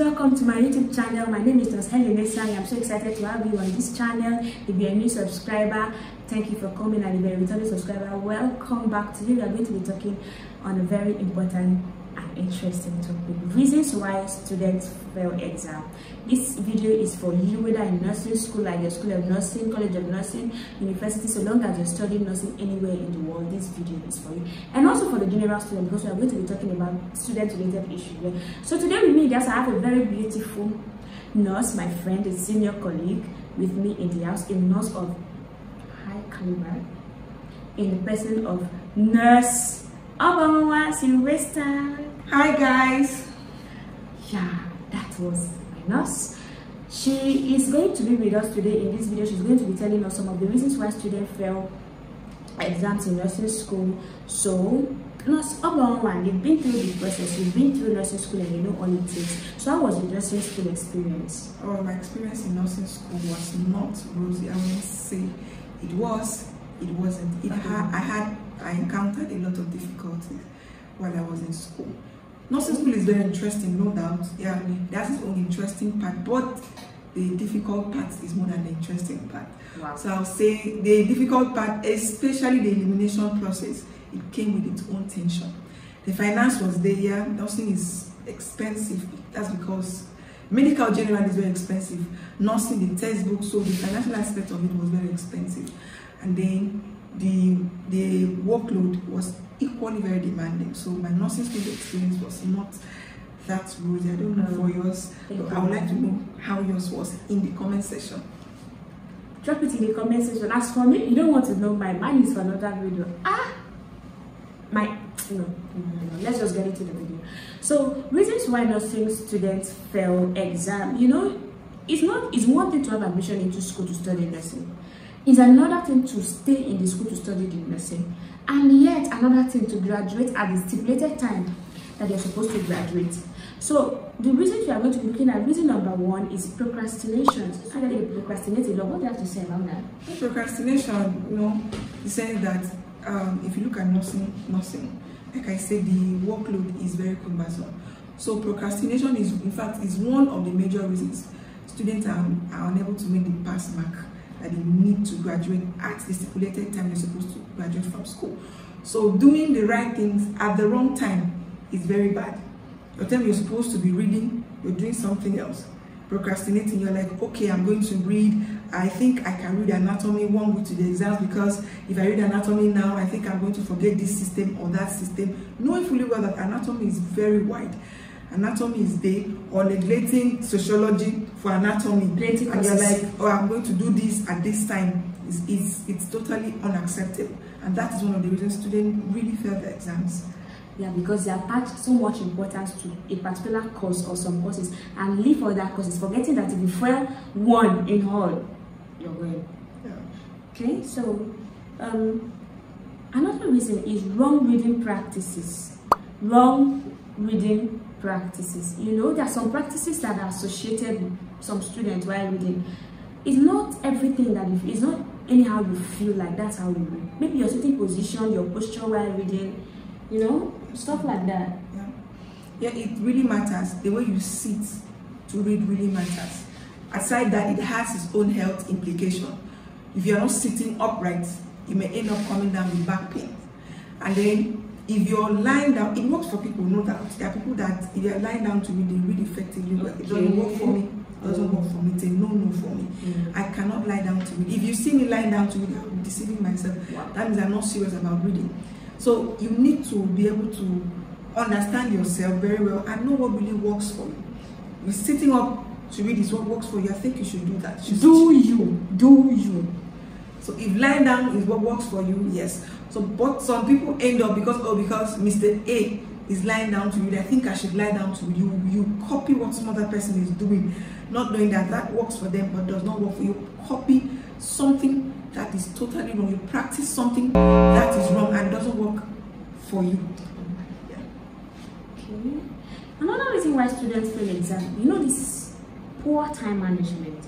welcome to my YouTube channel. My name is Nursingschool. I'm so excited to have you on this channel. If you're a new subscriber, thank you for coming, and if you're a returning subscriber, welcome back. Today we are going to be talking on a very important and interesting topic: reasons why students fail exam. This video is for you, whether in nursing school, like your school of nursing, college of nursing, university, so long as you're studying nursing anywhere in the world, this video is for you. And also for the general student, because we are going to be talking about student-related issues. So today with me, guys, I have a very beautiful nurse, my friend, a senior colleague with me in the house, a nurse of high caliber, in the person of Nurse Sylvester. Hi guys. Yeah, that was my nurse. She is going to be with us today in this video. She's going to be telling us some of the reasons why students fail exams in nursing school. So, Nurse Obanwa, you've been through the process, you've been through nursing school, and you know all it takes. So how was your nursing school experience? Oh, my experience in nursing school was not rosy. I won't say it was. It wasn't. I encountered a lot of difficulties while I was in school. Nursing school is very interesting, no doubt. Yeah, that's its own interesting part, but the difficult part is more than the interesting part. Wow. So I'll say the difficult part, especially the elimination process, it came with its own tension. The finance was there. Yeah, nursing is expensive. That's because medical generally is very expensive. Nursing, the textbook, so the financial aspect of it was very expensive. And then the workload was equally very demanding. So my nursing school experience was not that rosy. I don't know for yours, but I would like to know how yours was in the comment section. Drop it in the comment section. As for me, you don't want to know mine is for another video. No, let's just get into the video. So reasons why nursing students fail exam. You know, it's one thing to have admission into school to study nursing. It's another thing to stay in the school to study the nursing, and yet another thing to graduate at the stipulated time that you're supposed to graduate. So the reasons we are going to be looking at, reason number one is procrastination. So that you procrastinate a lot. What do you have to say about that? Procrastination, you know, is saying that if you look at nursing, like I said, the workload is very cumbersome. So procrastination is, in fact, is one of the major reasons students are unable to make the pass mark that they need to graduate at the stipulated time they're supposed to graduate from school. So doing the right things at the wrong time is very bad. The time you're supposed to be reading, you're doing something else. Procrastinating, you're like, okay, I'm going to read. I think I can read anatomy 1 week to the exams, because if I read anatomy now, I think I'm going to forget this system or that system. Knowing fully well that anatomy is very wide. Anatomy is there, or neglecting sociology for anatomy, and you're like, oh, I'm going to do this at this time. It's totally unacceptable, and that is one of the reasons students really fail the exams. Yeah, because they attach so much importance to a particular course or some courses and leave other courses, forgetting that if you fail one in all, you're going. Yeah. Okay, so another reason is wrong reading practices. Wrong reading practices. You know, there are some practices that are associated with some students while reading. It's not everything that it's not anyhow you feel like that's how you read. Maybe your sitting position, your posture while reading, you know, stuff like that. Yeah, it really matters. The way you sit to read really matters. Aside that, it has its own health implication. If you're not sitting upright, you may end up coming down with back pain. And then if you're lying down, it works for people, no doubt. There are people that if you're lying down to read, they read effectively well. It doesn't work for me. It doesn't work for me. It's a no for me. I cannot lie down to read. If you see me lying down to read, I'm deceiving myself. Wow. That means I'm not serious about reading. So you need to be able to understand yourself very well and know what really works for you. If sitting up to read is what works for you, I think you should do that. Do you. So if lying down is what works for you, yes. So but some people end up because Mr. A is lying down to read, I think I should lie down to read. You copy what some other person is doing, not knowing that works for them but does not work for you. Copy something that is totally wrong. You practice something that is wrong and doesn't work for you. Yeah. Okay. Another reason why students fail exam, you know, this is poor time management.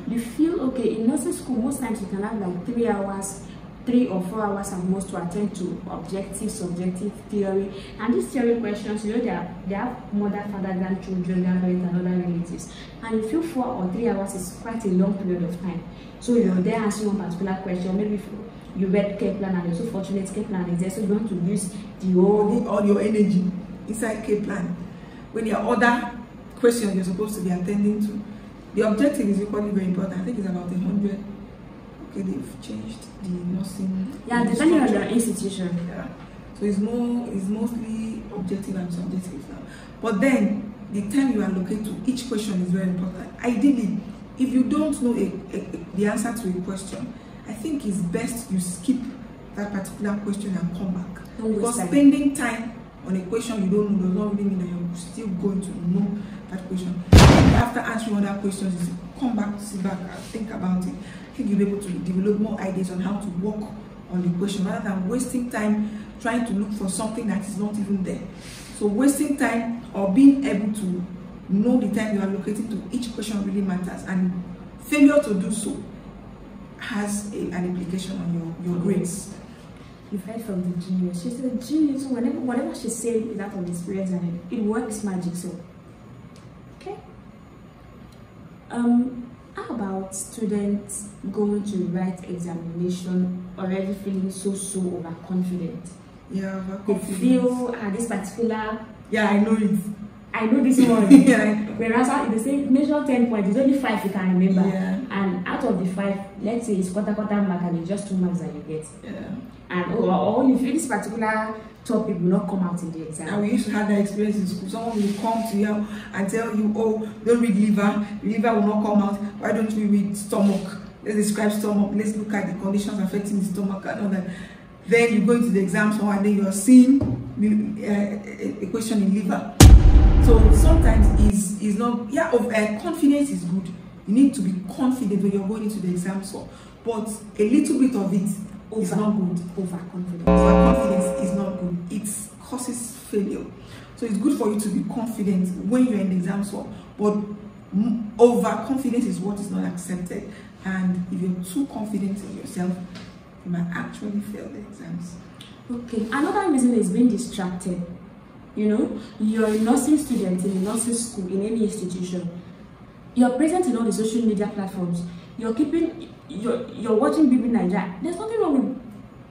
You feel, okay, in nursing school most times you can have like 3 hours 3 or 4 hours at most to attend to objective, subjective, theory. And these theory questions, you know, they have mother, father, grandchildren, grandparents, and other relatives. And you feel 4 or 3 hours is quite a long period of time. So you're there answering one particular question. Maybe if you read care plan and you're so fortunate care plan is there, so you want to use all your energy inside care plan. When there are other questions you're supposed to be attending to, the objective is equally very important. I think it's about 100. Okay, they've changed the nursing. Yeah, depending on your institution. Yeah. So it's mostly objective and subjective now. But then the time you allocate to each question is very important. Ideally, if you don't know the answer to a question, I think it's best you skip that particular question and come back. Because spending time on a question you don't know does not really mean that you're still going to know that question. After answering other questions, you come back, sit back and think about it. I think you'll be able to develop more ideas on how to work on the question rather than wasting time trying to look for something that is not even there. So wasting time or being able to know the time you are allocating to each question really matters, and failure to do so has an implication on your grades. You've heard from the genius. She's a genius. So whatever she's saying is out of experience and it works magic. So, okay. How about students going to write examination already feeling so overconfident? Yeah, overconfident. They feel this particular. Yeah, I know it. I know this one. Yeah. Whereas they say measure 10 points, it's only 5 you can remember. Yeah. And out of the 5, let's say it's quarter mark and it's just 2 marks that you get. Yeah. And or you feel this particular topic will not come out in the exam. And we used to have that experience in school. Someone will come to you and tell you, oh, don't read liver. Liver will not come out. Why don't we read stomach? Let's describe stomach. Let's look at the conditions affecting the stomach and all that. Then you go into the exam and then you're seeing a question in liver. So sometimes is not, confidence is good. You need to be confident when you're going into the exam, but a little bit of it is not good. Overconfidence is not good. It causes failure. So it's good for you to be confident when you're in the exam, but overconfidence is what is not accepted. And if you're too confident in yourself, you might actually fail the exams. Okay, another reason is being distracted. You know, you're a nursing student in a nursing school, in any institution. You're present in all the social media platforms. You're watching BB Niger. There's nothing wrong with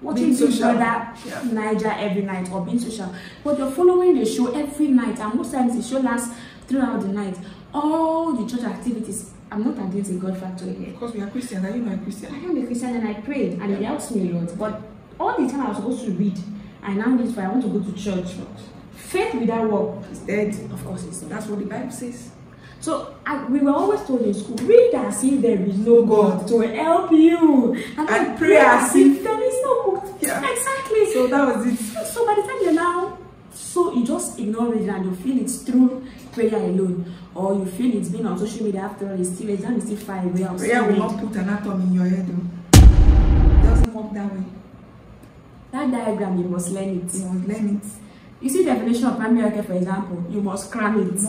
watching Big Brother Niger every night or being social. But you're following the show every night, and most times the show lasts throughout the night. All the church activities. I'm not against a God factor here. Because we are Christians. Are you not a Christian? I am a Christian and I prayed, and it helps me a lot. But all the time I was supposed to read, I now need to. I want to go to church. Faith without work is dead. Of course, it's not. That's what the Bible says. So we were always told in school, read as if there is no God to help you, and pray as if there is no God. Yeah. Exactly. So that was it. So by the time you're now, so you just ignore it and you feel it's through prayer alone, or you feel it's been on social media after all. It's still exam is still far away. Prayer will not put an atom in your head, though. It doesn't work that way. That diagram, you must learn it. You must learn it. You see the definition of primary care, for example, you must cram it.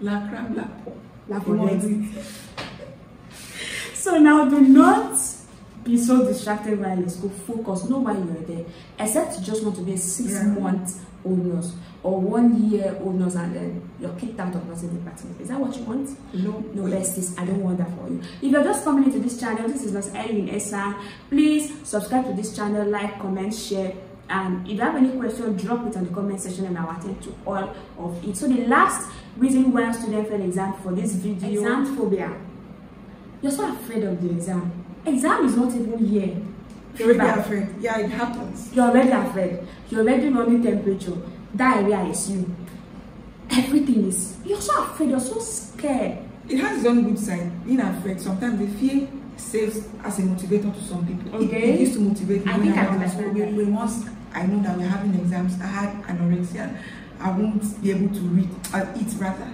La cram, la forget it. So now do not be so distracted while in school. Focus, know why you are there. Except you just want to be a 6-month-old nurse or 1-year-old nurse and then you're kicked out of nursing department. Is that what you want? No, besties. I don't want that for you. If you're just coming into this channel, this is Nurse Esa. Please subscribe to this channel, like, comment, share. And if you have any question, drop it on the comment section and I'll attend to all of it. So the last reason why students fail exam for this video, exam phobia. You're so afraid of the exam. Exam is not even here. You're already afraid. Yeah, it happens. You're already afraid. You're already running temperature. Diarrhea is you. Everything is. You're so afraid. You're so scared. It has its own good side. Being afraid, sometimes the fear serves as a motivator to some people. Okay. It used to motivate me. I think I understand. When once I know that we're having exams, I had anorexia. I won't be able to read. Eat rather.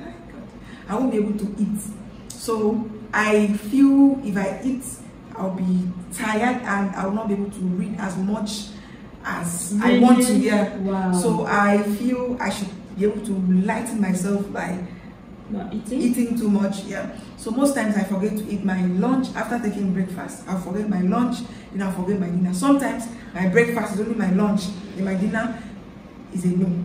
I won't be able to eat. So I feel if I eat, I'll be tired and I will not be able to read as much as I want to. Yeah. Wow. So I feel I should be able to lighten myself by Not eating? Eating too much, yeah. So most times I forget to eat my lunch after taking breakfast. I'll forget my lunch, then I'll forget my dinner. Sometimes my breakfast is only my lunch, and my dinner is a no.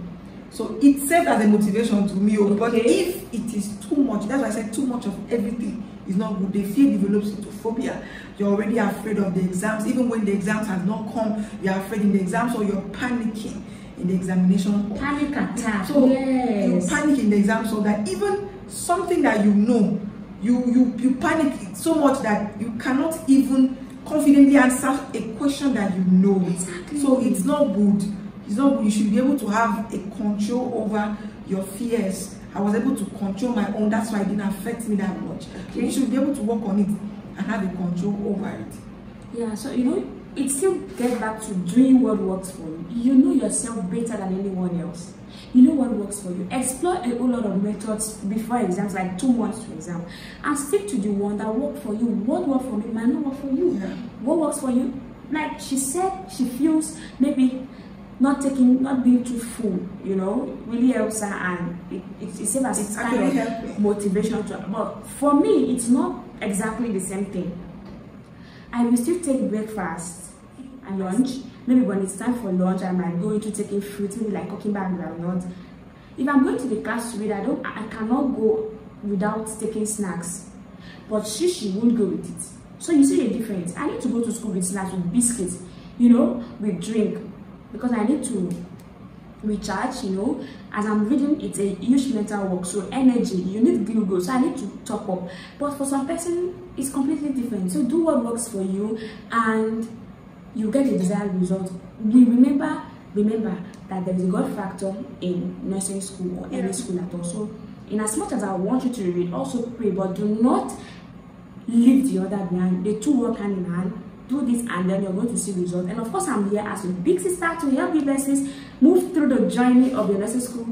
So it serves as a motivation to me. Okay. But if it is too much, that's why I said too much of everything is not good. The fear develops into phobia. You're already afraid of the exams. Even when the exams have not come, you're afraid in the exams, or you're panicking in the examination. Panic attack. So yes. you panic in the exam, so that even something that you know, you panic so much that you cannot even confidently answer a question that you know. Exactly. So it's not good. It's not good. You should be able to have a control over your fears. I was able to control my own. That's why it didn't affect me that much. Okay. You should be able to work on it and have a control over it. Yeah. So it still gets back to doing what works for you. You know yourself better than anyone else. You know what works for you. Explore a whole lot of methods before exams, like 2 months to exam, and stick to the one that worked for you. What worked for me might not work for you. Yeah. What works for you? Like she said, she feels maybe not being too full, really helps her, and it serves as a kind of motivation to her. But for me, it's not exactly the same thing. I will still take breakfast and lunch. Maybe when it's time for lunch, I might go into taking fruit, maybe like cooking back groundnut. If I'm going to the class to read, I cannot go without taking snacks. But she won't go with it. So you see the difference. I need to go to school with snacks, with biscuits, with drink, because I need to recharge. As I'm reading, it's a huge mental work, so energy, you need glucose, so I need to top up. But for some person, it's completely different. So do what works for you, and you get the desired result. Remember that there is a God factor in nursing school or any school at all. So in as much as I want you to read, also pray, but do not leave the other behind. The two work hand in hand. Do this, and then you're going to see results. And of course, I'm here as a big sister to help you besties move through the journey of your nursing school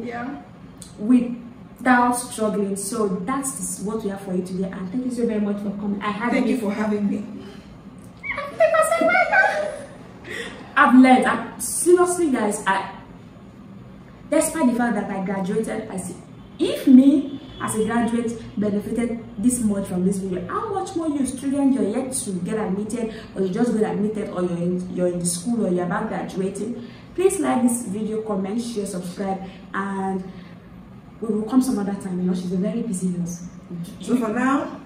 without struggling. So that's what we have for you today, and thank you so very much for coming. Thank you for having me. I've learned, seriously guys, despite the fact that I graduated, I see, if me as a graduate benefited this much from this video, how much more you student, you're yet to get admitted, or you just got admitted, or you're in the school, or you're about graduating. Please like this video, comment, share, subscribe, and we will come some other time. She's a very busy nurse. So for now,